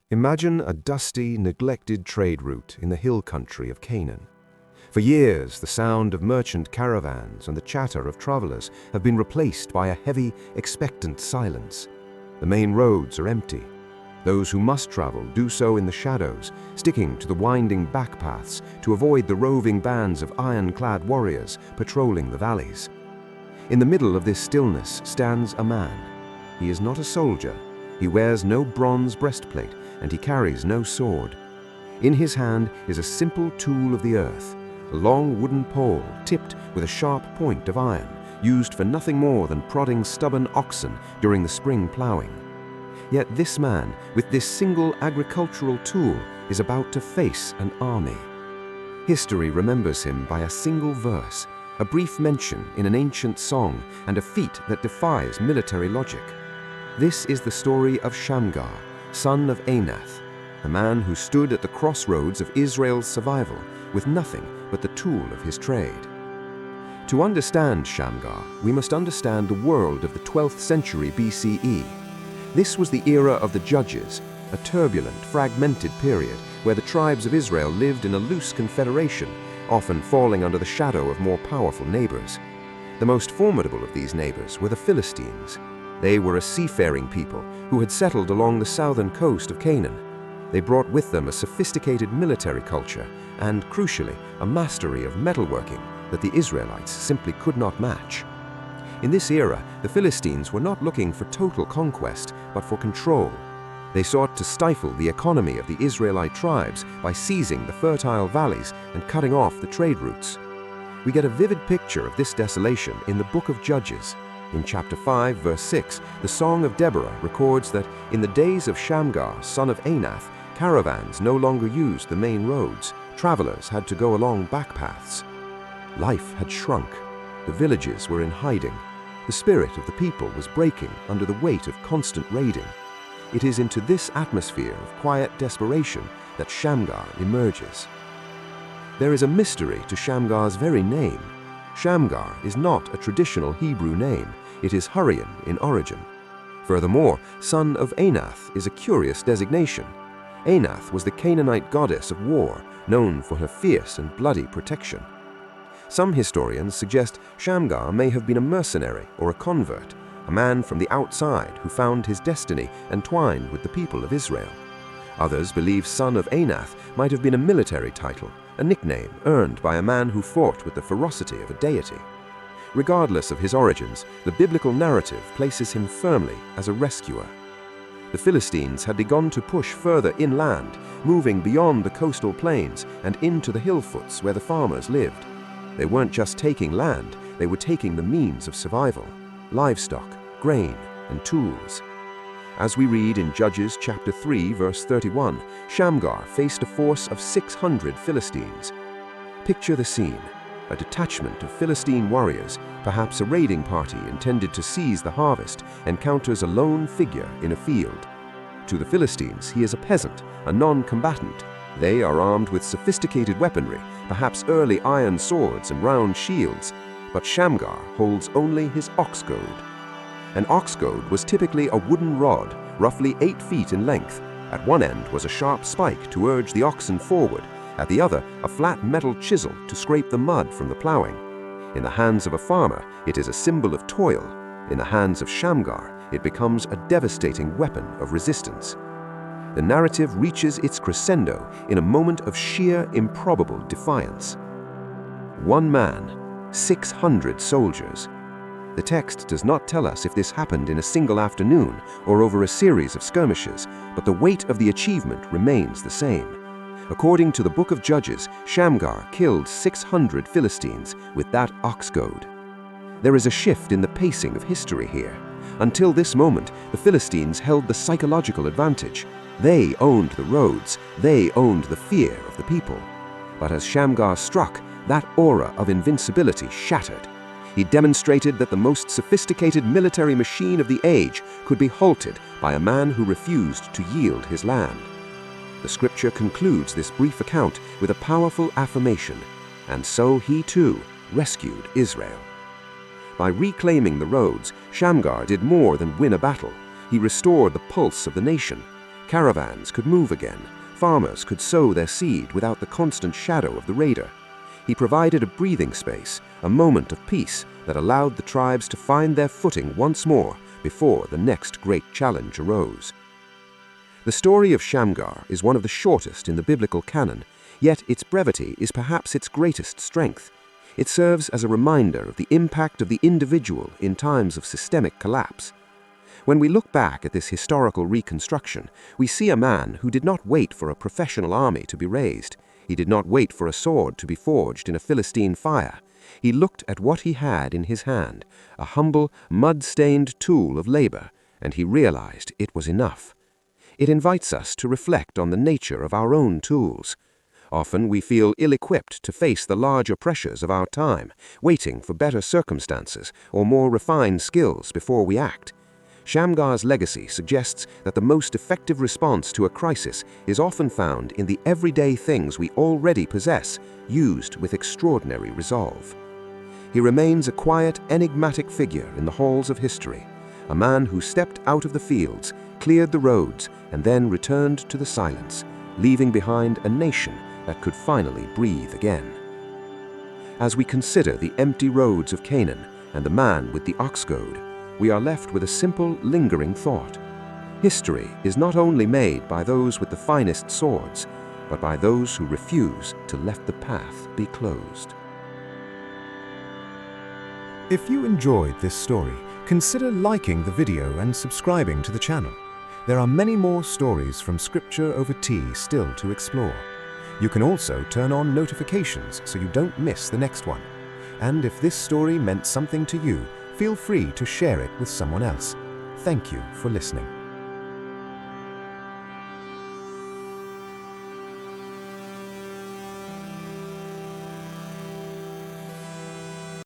Imagine a dusty, neglected trade route in the hill country of Canaan. For years, the sound of merchant caravans and the chatter of travelers have been replaced by a heavy, expectant silence. The main roads are empty. Those who must travel do so in the shadows, sticking to the winding back paths to avoid the roving bands of iron-clad warriors patrolling the valleys. In the middle of this stillness stands a man. He is not a soldier. He wears no bronze breastplate, and he carries no sword. In his hand is a simple tool of the earth, a long wooden pole tipped with a sharp point of iron, used for nothing more than prodding stubborn oxen during the spring ploughing. Yet this man, with this single agricultural tool, is about to face an army. History remembers him by a single verse, a brief mention in an ancient song, and a feat that defies military logic. This is the story of Shamgar, son of Anath, a man who stood at the crossroads of Israel's survival with nothing but the tool of his trade. To understand Shamgar, we must understand the world of the 12th century BCE. This was the era of the Judges, a turbulent, fragmented period where the tribes of Israel lived in a loose confederation, often falling under the shadow of more powerful neighbors. The most formidable of these neighbors were the Philistines. They were a seafaring people who had settled along the southern coast of Canaan. They brought with them a sophisticated military culture and, crucially, a mastery of metalworking that the Israelites simply could not match. In this era, the Philistines were not looking for total conquest, but for control. They sought to stifle the economy of the Israelite tribes by seizing the fertile valleys and cutting off the trade routes. We get a vivid picture of this desolation in the book of Judges. In chapter 5, verse 6, the Song of Deborah records that in the days of Shamgar, son of Anath, caravans no longer used the main roads. Travelers had to go along back paths. Life had shrunk. The villages were in hiding. The spirit of the people was breaking under the weight of constant raiding. It is into this atmosphere of quiet desperation that Shamgar emerges. There is a mystery to Shamgar's very name. Shamgar is not a traditional Hebrew name. It is Hurrian in origin. Furthermore, son of Anath is a curious designation. Anath was the Canaanite goddess of war, known for her fierce and bloody protection. Some historians suggest Shamgar may have been a mercenary or a convert, a man from the outside who found his destiny entwined with the people of Israel. Others believe son of Anath might have been a military title, a nickname earned by a man who fought with the ferocity of a deity. Regardless of his origins, the biblical narrative places him firmly as a rescuer. The Philistines had begun to push further inland, moving beyond the coastal plains and into the hillfoots where the farmers lived. They weren't just taking land, they were taking the means of survival: livestock, grain, and tools. As we read in Judges chapter 3, verse 31, Shamgar faced a force of 600 Philistines. Picture the scene. A detachment of Philistine warriors, perhaps a raiding party intended to seize the harvest, encounters a lone figure in a field. To the Philistines, he is a peasant, a non-combatant. They are armed with sophisticated weaponry, perhaps early iron swords and round shields, but Shamgar holds only his Oxgoad. An Oxgoad was typically a wooden rod, roughly 8 feet in length. At one end was a sharp spike to urge the oxen forward, at the other a flat metal chisel to scrape the mud from the plowing. In the hands of a farmer, it is a symbol of toil. In the hands of Shamgar, it becomes a devastating weapon of resistance. The narrative reaches its crescendo in a moment of sheer, improbable defiance. One man, 600 soldiers. The text does not tell us if this happened in a single afternoon or over a series of skirmishes, but the weight of the achievement remains the same. According to the book of Judges, Shamgar killed 600 Philistines with that Oxgoad. There is a shift in the pacing of history here. Until this moment, the Philistines held the psychological advantage. They owned the roads. They owned the fear of the people. But as Shamgar struck, that aura of invincibility shattered. He demonstrated that the most sophisticated military machine of the age could be halted by a man who refused to yield his land. The scripture concludes this brief account with a powerful affirmation, and so he too rescued Israel. By reclaiming the roads, Shamgar did more than win a battle. He restored the pulse of the nation. Caravans could move again. Farmers could sow their seed without the constant shadow of the raider. He provided a breathing space, a moment of peace that allowed the tribes to find their footing once more before the next great challenge arose. The story of Shamgar is one of the shortest in the biblical canon, yet its brevity is perhaps its greatest strength. It serves as a reminder of the impact of the individual in times of systemic collapse. When we look back at this historical reconstruction, we see a man who did not wait for a professional army to be raised. He did not wait for a sword to be forged in a Philistine fire. He looked at what he had in his hand, a humble, mud-stained tool of labor, and he realized it was enough. It invites us to reflect on the nature of our own tools. Often we feel ill-equipped to face the larger pressures of our time, waiting for better circumstances or more refined skills before we act. Shamgar's legacy suggests that the most effective response to a crisis is often found in the everyday things we already possess, used with extraordinary resolve. He remains a quiet, enigmatic figure in the halls of history, a man who stepped out of the fields, cleared the roads, and then returned to the silence, leaving behind a nation that could finally breathe again. As we consider the empty roads of Canaan and the man with the Oxgoad, we are left with a simple, lingering thought. History is not only made by those with the finest swords, but by those who refuse to let the path be closed. If you enjoyed this story, consider liking the video and subscribing to the channel. There are many more stories from Scripture over Tea still to explore. You can also turn on notifications so you don't miss the next one. And if this story meant something to you, feel free to share it with someone else. Thank you for listening.